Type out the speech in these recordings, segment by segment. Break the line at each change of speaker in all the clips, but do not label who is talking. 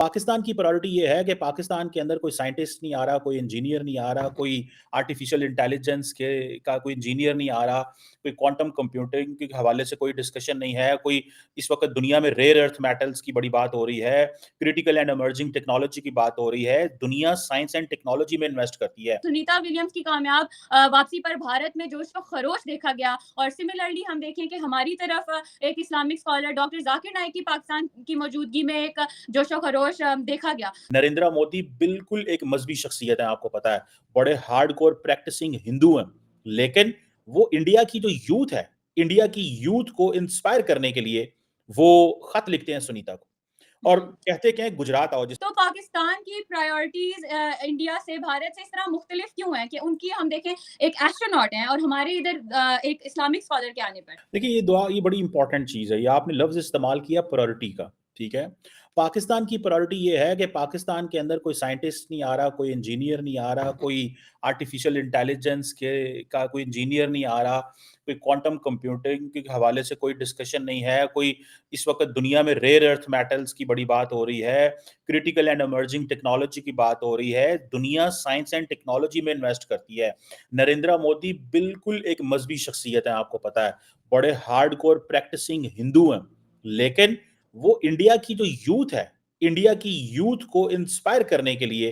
पाकिस्तान की प्रायोरिटी ये है कि पाकिस्तान के अंदर कोई साइंटिस्ट नहीं आ रहा, कोई इंजीनियर नहीं आ रहा, कोई आर्टिफिशियल इंटेलिजेंस के का कोई इंजीनियर नहीं आ रहा, कोई क्वांटम कंप्यूटिंग के हवाले से कोई डिस्कशन नहीं है, कोई इस वक़्त दुनिया में रेयर अर्थ मेटल्स की बड़ी बात हो रही है, क्रिटिकल एंड इमर्जिंग टेक्नोलॉजी की बात हो रही है। दुनिया साइंस एंड टेक्नोलॉजी में इन्वेस्ट करती है।
सुनीता विलियम्स की कामयाब वापसी पर भारत में जोश व खरोश देखा गया और सिमिलरली हम देखें कि हमारी तरफ एक Islamic scholar doctor Zakir Naik की पाकिस्तान की मौजूदगी में एक जोश व खरोश देखा गया।
नरेंद्र मोदी बिल्कुल एक मजहबी शख्सियत है, आपको पता है, बड़े हार्डकोर प्रैक्टिसिंग हिंदू हैं, लेकिन वो इंडिया की जो यूथ है, इंडिया की यूथ को इंस्पायर करने के लिए वो खत लिखते हैं सुनीता को और कहते क्या है, गुजरात आओ।
तो पाकिस्तान की प्रायोरिटीज इंडिया से भारत से इस तरह मुख्तलिफ क्यों है कि उनकी हम देखें एक एस्ट्रोनॉट हैं और हमारे इधर एक इस्लामिक स्कॉलर के आने पर।
देखिए ये बड़ी इंपॉर्टेंट चीज़ है, ये आपने लफ्ज़ इस्तेमाल किया प्रायोरिटी का, ठीक है? पाकिस्तान की प्रायोरिटी ये है कि पाकिस्तान के अंदर कोई साइंटिस्ट नहीं आ रहा, कोई इंजीनियर नहीं आ रहा, कोई आर्टिफिशियल इंटेलिजेंस का कोई इंजीनियर नहीं आ रहा, कोई क्वांटम कंप्यूटिंग के हवाले से कोई डिस्कशन नहीं है, कोई इस वक़्त दुनिया में रेयर अर्थ मेटल्स की बड़ी बात हो रही है, क्रिटिकल एंड इमर्जिंग टेक्नोलॉजी की बात हो रही है। दुनिया साइंस एंड टेक्नोलॉजी में इन्वेस्ट करती है। नरेंद्र मोदी बिल्कुल एक मजहबी शख्सियत है, आपको पता है, बड़े हार्डकोर प्रैक्टिसिंग हिंदू हैं, लेकिन वो इंडिया की जो यूथ है, इंडिया की यूथ को इंस्पायर करने के लिए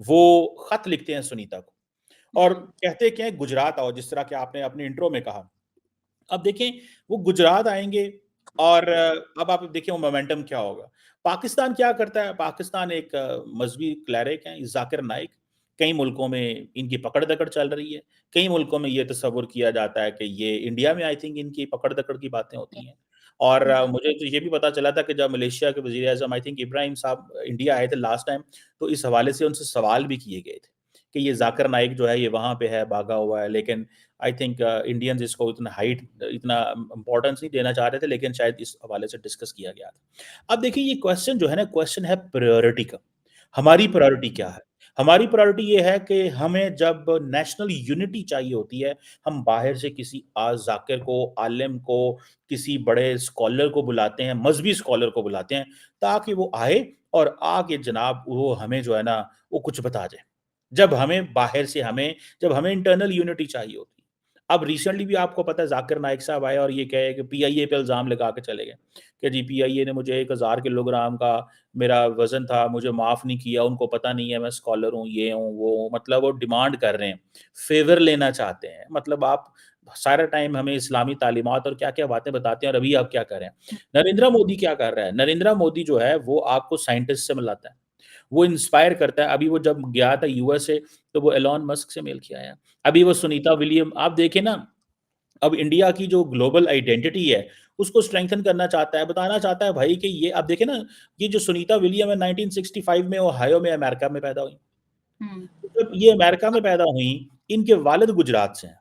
वो खत लिखते हैं सुनीता को और कहते क्या है, गुजरात आओ, जिस तरह के आपने अपने इंट्रो में कहा। अब देखें, वो गुजरात आएंगे और अब आप देखिए वो मोमेंटम क्या होगा। पाकिस्तान क्या करता है, पाकिस्तान एक मजहबी क्लैरिक है जाकिर नाइक, कई मुल्कों में इनकी पकड़-दकड़ चल रही है, कई मुल्कों में ये तस्वुर किया जाता है कि ये इंडिया में आई थिंक इनकी पकड़-दकड़ की बातें होती हैं और मुझे तो ये भी पता चला था कि जब मलेशिया के वज़ीर-ए-आज़म आई थिंक इब्राहिम साहब इंडिया आए थे लास्ट टाइम, तो इस हवाले से उनसे सवाल भी किए गए थे कि ये जाकिर नाइक जो है ये वहाँ पे है, भागा हुआ है, लेकिन आई थिंक इंडियंस इसको इतना इम्पोर्टेंस नहीं देना चाह रहे थे, लेकिन शायद इस हवाले से डिस्कस किया गया था। अब देखिए ये क्वेश्चन जो है ना, क्वेश्चन है प्रायोरिटी का। हमारी प्रायोरिटी क्या है? हमारी प्रायोरिटी ये है कि हमें जब नेशनल यूनिटी चाहिए होती है, हम बाहर से किसी ज़ाकिर को, आलिम को, किसी बड़े स्कॉलर को बुलाते हैं, मज़हबी स्कॉलर को बुलाते हैं, ताकि वो आए और आके जनाब वो हमें जो है ना, वो कुछ बता जाए। जब हमें इंटरनल यूनिटी चाहिए होती है। अब रिसेंटली भी आपको पता है ज़ाकिर नाइक साहब आए और ये कहे कि पीआईए पे इल्ज़ाम लगा के चले गए कि जी पीआईए ने मुझे 1000 किलोग्राम का मेरा वज़न था, मुझे माफ़ नहीं किया, उनको पता नहीं है मैं स्कॉलर हूँ, ये हूँ, वो हूँ। मतलब वो डिमांड कर रहे हैं, फ़ेवर लेना चाहते हैं। मतलब आप सारा टाइम हमें इस्लामी तालीमात और क्या-क्या बातें बताते हैं और अभी आप क्या कर रहे हैं। नरेंद्र मोदी क्या कर रहा है? नरेंद्र मोदी जो है वो आपको साइंटिस्ट से मिलाता है। वो इंस्पायर करता है। अभी वो जब गया था यूएसए तो वो एलन मस्क से मिल के आया। अभी वो सुनीता विलियम आप देखें ना, अब इंडिया की जो ग्लोबल आइडेंटिटी है, उसको स्ट्रेंथन करना चाहता है, बताना चाहता है भाई कि ये आप देखें ना, ये जो सुनीता विलियम है 1965 में ओहायो में अमेरिका में पैदा हुई। जब ये अमेरिका में पैदा हुई, इनके वालिद गुजरात से हैं।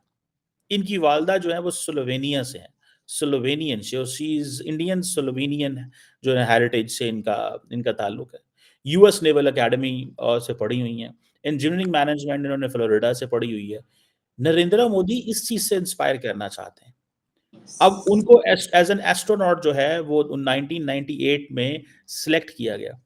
इनकी वालदा जो है वो स्लोवेनिया से हैं। Slovenian she is Indian Slovenian जो है हेरिटेज से इनका इनका ताल्लुक है। यूएस नेवल अकेडमी से पढ़ी हुई हैं। इंजीनियरिंग मैनेजमेंट इन्होंने फ्लोरिडा से पढ़ी हुई है। नरेंद्र मोदी इस चीज़ से इंस्पायर करना चाहते हैं। अब उनको एज़ एन एस्ट्रोनॉट जो है वो 1998 में सिलेक्ट किया गया।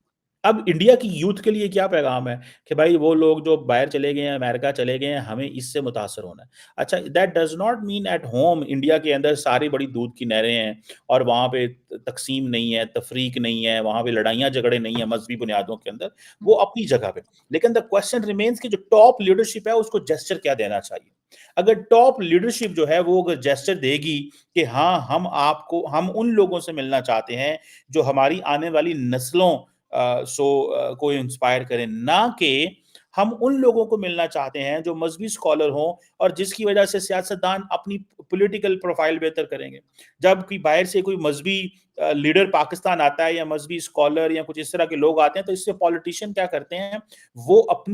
अब इंडिया की यूथ के लिए क्या पैगाम है कि भाई वो लोग जो बाहर चले गए हैं, अमेरिका चले गए हैं, हमें इससे मुतासर होना है। अच्छा that does not mean at home India के अंदर सारी बड़ी दूध की नहरें हैं और वहाँ पे तक़सीम नहीं है, तफ़रीक नहीं है, वहाँ पे लड़ाइयाँ झगड़े नहीं है मज़हबी बुनियादों के अंदर, वो अपनी जगह पे। लेकिन द क्वेश्चन रिमेन्स कि जो टॉप लीडरशिप है उसको जेस्चर क्या देना चाहिए? अगर टॉप लीडरशिप जो है वो अगर जेस्चर देगी कि हाँ, हम उन लोगों से मिलना चाहते हैं जो हमारी आने वाली नस्लों को इंस्पायर करें, ना कि हम उन लोगों को मिलना चाहते हैं जो मजहबी स्कॉलर हों और जिसकी वजह से सियासतदान अपनी पॉलिटिकल प्रोफाइल बेहतर करेंगे। जब कि बाहर से कोई मजहबी लीडर पाकिस्तान आता है या मजहबी स्कॉलर या कुछ इस तरह के लोग आते हैं, तो इससे पॉलिटिशियन क्या करते हैं, वो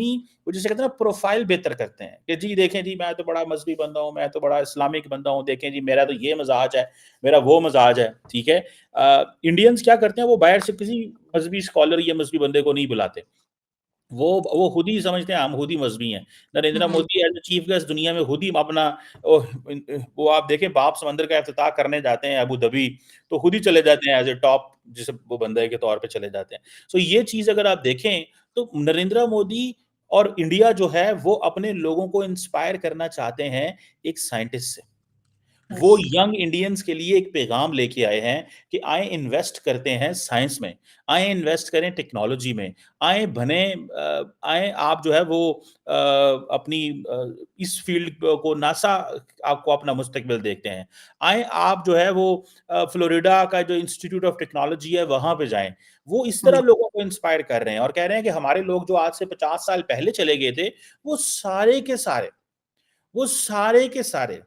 जिसे कहते हैं ना प्रोफाइल बेहतर करते हैं कि जी देखें जी मैं तो बड़ा मजहबी बंदा हूँ, मैं तो बड़ा इस्लामिक बंदा हूँ, देखें जी मेरा तो ये मजाज है, मेरा वो मजाज है, ठीक है। इंडियंस क्या करते हैं, वो बाहर से किसी मजहबी स्कॉलर या मजहबी बंदे को नहीं बुलाते। वो खुद ही समझते हैं हम खुद ही मज़हबी हैं। नरेंद्र
हुँ,
Modi as a chief guest दुनिया में खुद ही अपना वो आप देखें बाप समंदर का इफ्तिताह करने जाते हैं अबू धाबी, तो खुद ही चले जाते हैं एज़ अ टॉप जिसे वो बंदे के तौर पे चले जाते हैं। सो ये चीज़ अगर आप देखें तो नरेंद्र मोदी और इंडिया जो है वो अपने लोगों को इंस्पायर करना चाहते हैं एक साइंटिस्ट से। वो
अच्छा।
यंग इंडियंस के लिए एक पैगाम लेके आए हैं कि आएँ इन्वेस्ट करते हैं साइंस में, आएँ इन्वेस्ट करें टेक्नोलॉजी में, आएँ आएँ आप जो है वो अपनी इस फ़ील्ड को नासा आपको अपना मुस्तकबिल देखते हैं। आएँ आप जो है वो फ्लोरिडा का जो इंस्टीट्यूट ऑफ टेक्नोलॉजी है वहाँ पे जाएँ। वो इस तरह
हुँ,
लोगों को इंस्पायर कर रहे हैं और कह रहे हैं कि हमारे लोग जो आज से 50 साल पहले चले गए थे, वो सारे के सारे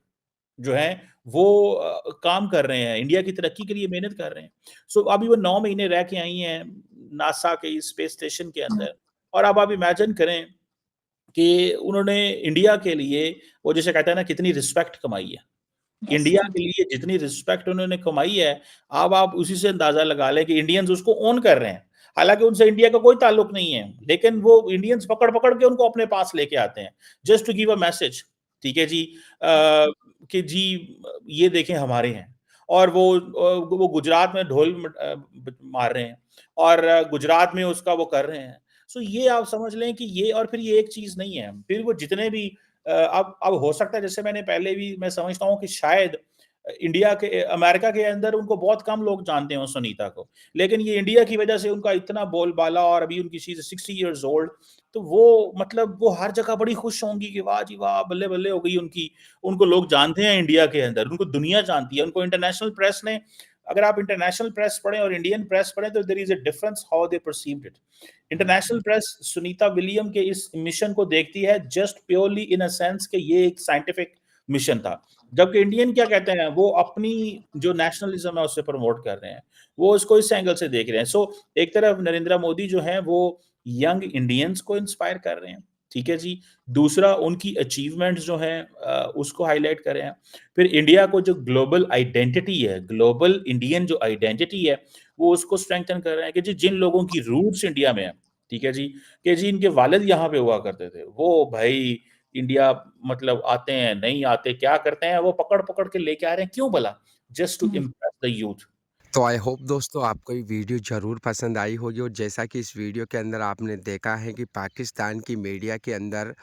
जो हैं वो काम कर रहे हैं, इंडिया की तरक्की के लिए मेहनत कर रहे हैं। सो अभी वो 9 महीने रह के आई हैं नासा के इस स्पेस स्टेशन के
हुँ,
अंदर और अब आप इमेजिन करें कि उन्होंने इंडिया के लिए वो जिसे कहते हैं ना कितनी रिस्पेक्ट कमाई है।
यस,
इंडिया
हाँ।
के लिए जितनी रिस्पेक्ट उन्होंने कमाई है, अब आप उसी से अंदाज़ा लगा लें कि इंडियंस उसको ओन कर रहे हैं। हालाँकि उनसे इंडिया का कोई ताल्लुक नहीं है, लेकिन वो इंडियंस पकड़-पकड़ के उनको अपने पास लेके आते हैं, just to give a message ठीक है जी कि जी ये देखें हमारे हैं और वो गुजरात में ढोल मार रहे हैं और गुजरात में उसका वो कर रहे हैं। सो ये आप समझ लें कि ये और फिर ये एक चीज़ नहीं है, फिर वो जितने भी अब हो सकता है जैसे मैंने पहले भी मैं समझता हूँ कि शायद इंडिया के अमेरिका के अंदर उनको बहुत कम लोग जानते हों सुनीता को। लेकिन ये इंडिया की वजह से उनका इतना बोलबाला और अभी उनकी शी इज़ 60 इयर्स ओल्ड तो वो मतलब वो हर जगह बड़ी खुश होंगी कि वाह जी वाह! बल्ले-बल्ले हो गई उनकी। उनको लोग जानते हैं इंडिया के अंदर, उनको दुनिया जानती है, उनको इंटरनेशनल प्रेस ने अगर आप इंटरनेशनल प्रेस पढ़ें और इंडियन प्रेस पढ़ें तो there is a difference how they perceived it. International press Sunita William के इस मिशन को देखती है just purely in a sense कि ये एक साइंटिफिक मिशन था। जबकि इंडियन क्या कहते हैं, वो अपनी जो नेशनलिज्म है उसे प्रमोट कर रहे हैं। वो इसको इस एंगल से देख रहे हैं। सो एक तरफ नरेंद्र मोदी जो हैं वो यंग इंडियंस को इंस्पायर कर रहे हैं, ठीक है जी। दूसरा उनकी अचीवमेंट्स जो हैं उसको हाइलाइट कर रहे हैं। फिर इंडिया को जो ग्लोबल आइडेंटिटी है, ग्लोबल इंडियन जो आइडेंटिटी है, वो उसको स्ट्रेंथन कर रहे हैं कि जी जिन लोगों की रूट्स इंडिया में है, ठीक है जी, कि जी इनके वालिद यहाँ पे हुआ करते थे। वो भई इंडिया मतलब आते हैं, नहीं आते, क्या करते हैं, वो पकड़-पकड़ के लेके आ रहे हैं, क्यों भला? Just to
um,
impress the youth.
तो आई होप दोस्तों आपको ये वीडियो ज़रूर पसंद आई होगी और जैसा कि इस वीडियो के अंदर आपने देखा है कि पाकिस्तान की मीडिया के अंदर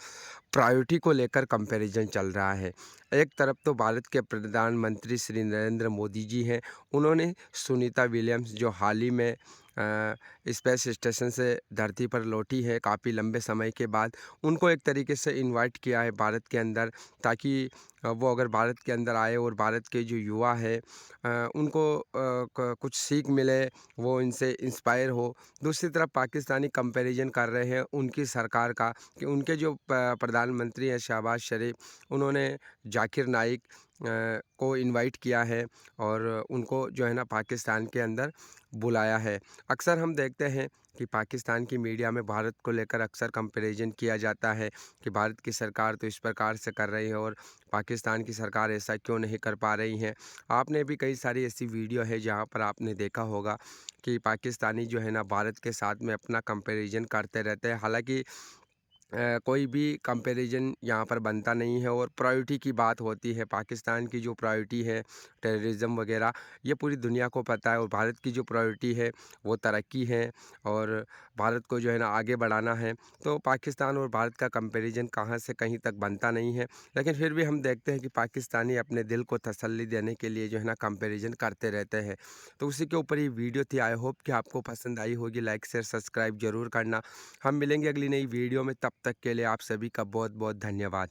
प्रायोरिटी को लेकर कंपैरिजन चल रहा है। एक तरफ तो भारत के प्रधानमंत्री श्री नरेंद्र मोदी जी हैं, उन्होंने सुनीता विलियम्स जो हाल ही में स्पेस स्टेशन से धरती पर लौटी है काफ़ी लंबे समय के बाद, उनको एक तरीके से इनवाइट किया है भारत के अंदर ताकि वो अगर भारत के अंदर आए और भारत के जो युवा है उनको कुछ सीख मिले, वो इनसे इंस्पायर हो। दूसरी तरफ पाकिस्तानी कंपैरिजन कर रहे हैं उनकी सरकार का कि उनके जो प्रधानमंत्री हैं शहबाज शरीफ, उन्होंने जाकिर नाइक को इनवाइट किया है और उनको जो है ना पाकिस्तान के अंदर बुलाया है। अक्सर हम देखते हैं कि पाकिस्तान की मीडिया में भारत को लेकर अक्सर कंपैरिजन किया जाता है कि भारत की सरकार तो इस प्रकार से कर रही है और पाकिस्तान की सरकार ऐसा क्यों नहीं कर पा रही है। आपने भी कई सारी ऐसी वीडियो है जहाँ पर आपने देखा होगा कि पाकिस्तानी जो है ना भारत के साथ में अपना कंपैरिजन करते रहते हैं। हालाँकि कोई भी कंपैरिजन यहाँ पर बनता नहीं है और प्रायोरिटी की बात होती है। पाकिस्तान की जो प्रायोरिटी है टेररिज्म वगैरह, ये पूरी दुनिया को पता है और भारत की जो प्रायोरिटी है वो तरक्की है और भारत को जो है ना आगे बढ़ाना है। तो पाकिस्तान और भारत का कंपैरिजन कहाँ से कहीं तक बनता नहीं है, लेकिन फिर भी हम देखते हैं कि पाकिस्तानी अपने दिल को तसल्ली देने के लिए जो है ना कंपैरिजन करते रहते हैं। तो उसी के ऊपर ये वीडियो थी। आई होप कि आपको पसंद आई होगी। लाइक शेयर सब्सक्राइब ज़रूर करना। हम मिलेंगे अगली नई वीडियो में, तब तक के लिए आप सभी का बहुत बहुत धन्यवाद।